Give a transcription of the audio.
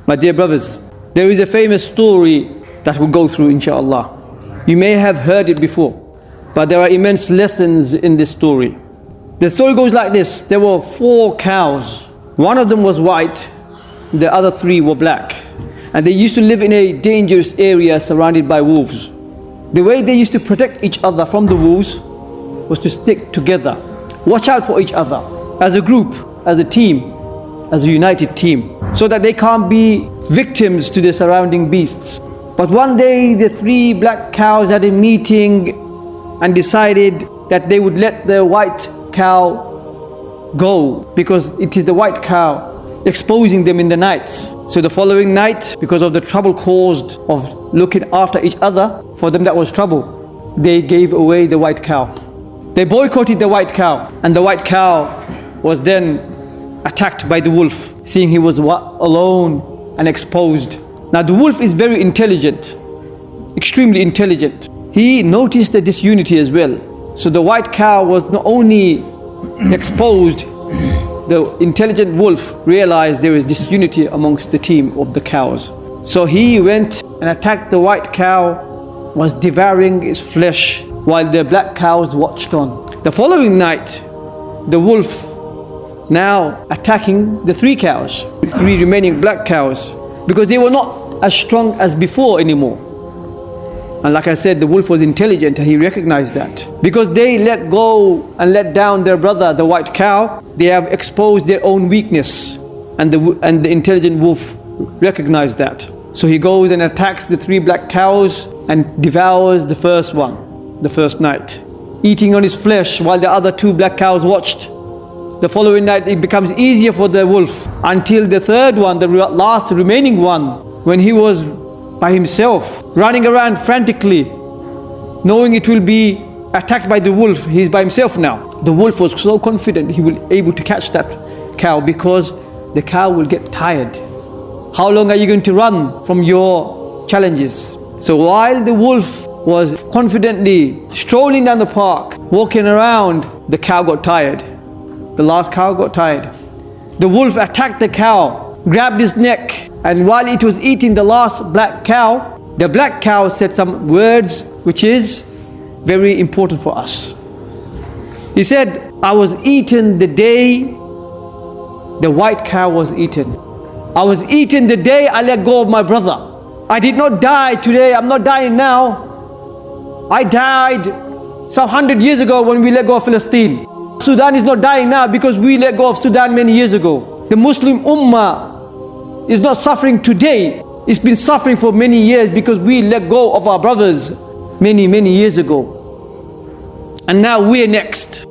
My dear brothers, there is a famous story that we'll go through inshallah. You may have heard it before, but there are immense lessons in this story. The story goes like this. There were 4 cows. One of them was white, the other 3 were black. And they used to live in a dangerous area surrounded by wolves. The way they used to protect each other from the wolves was to stick together. Watch out for each other as a group, as a team, as a united team, so that they can't be victims to the surrounding beasts. But one day the 3 black cows had a meeting and decided that they would let the white cow go because it is the white cow exposing them in the nights. So the following night, because of the trouble caused of looking after each other, for them that was trouble, they gave away the white cow. They boycotted the white cow, and the white cow was then attacked by the wolf, seeing he was alone and exposed. Now the wolf is very intelligent, extremely intelligent. He noticed the disunity as well. So the white cow was not only exposed, the intelligent wolf realized there is disunity amongst the team of the cows. So he went and attacked the white cow, was devouring its flesh while the black cows watched on. The following night, the wolf now attacking the 3 cows, the 3 remaining black cows, because they were not as strong as before anymore. And like I said, the wolf was intelligent and he recognized that. Because they let go and let down their brother, the white cow, they have exposed their own weakness. And the intelligent wolf recognized that. So he goes and attacks the 3 black cows and devours the first one, the first night, eating on his flesh while the other 2 black cows watched. The following night it becomes easier for the wolf until the 3rd one, the last remaining one, when he was by himself, running around frantically, knowing it will be attacked by the wolf. He's by himself now. The wolf was so confident he will be able to catch that cow because the cow will get tired. How long are you going to run from your challenges? So while the wolf was confidently strolling down the park, walking around, the cow got tired. The last cow got tired. The wolf attacked the cow, grabbed his neck, and while it was eating the last black cow, the black cow said some words which is very important for us. He said, I was eaten the day the white cow was eaten. I was eaten the day I let go of my brother. I did not die today, I'm not dying now. I died some 100 years ago when we let go of Palestine. Sudan is not dying now because we let go of Sudan many years ago. The Muslim Ummah is not suffering today. It's been suffering for many years because we let go of our brothers many years ago. And now we're next.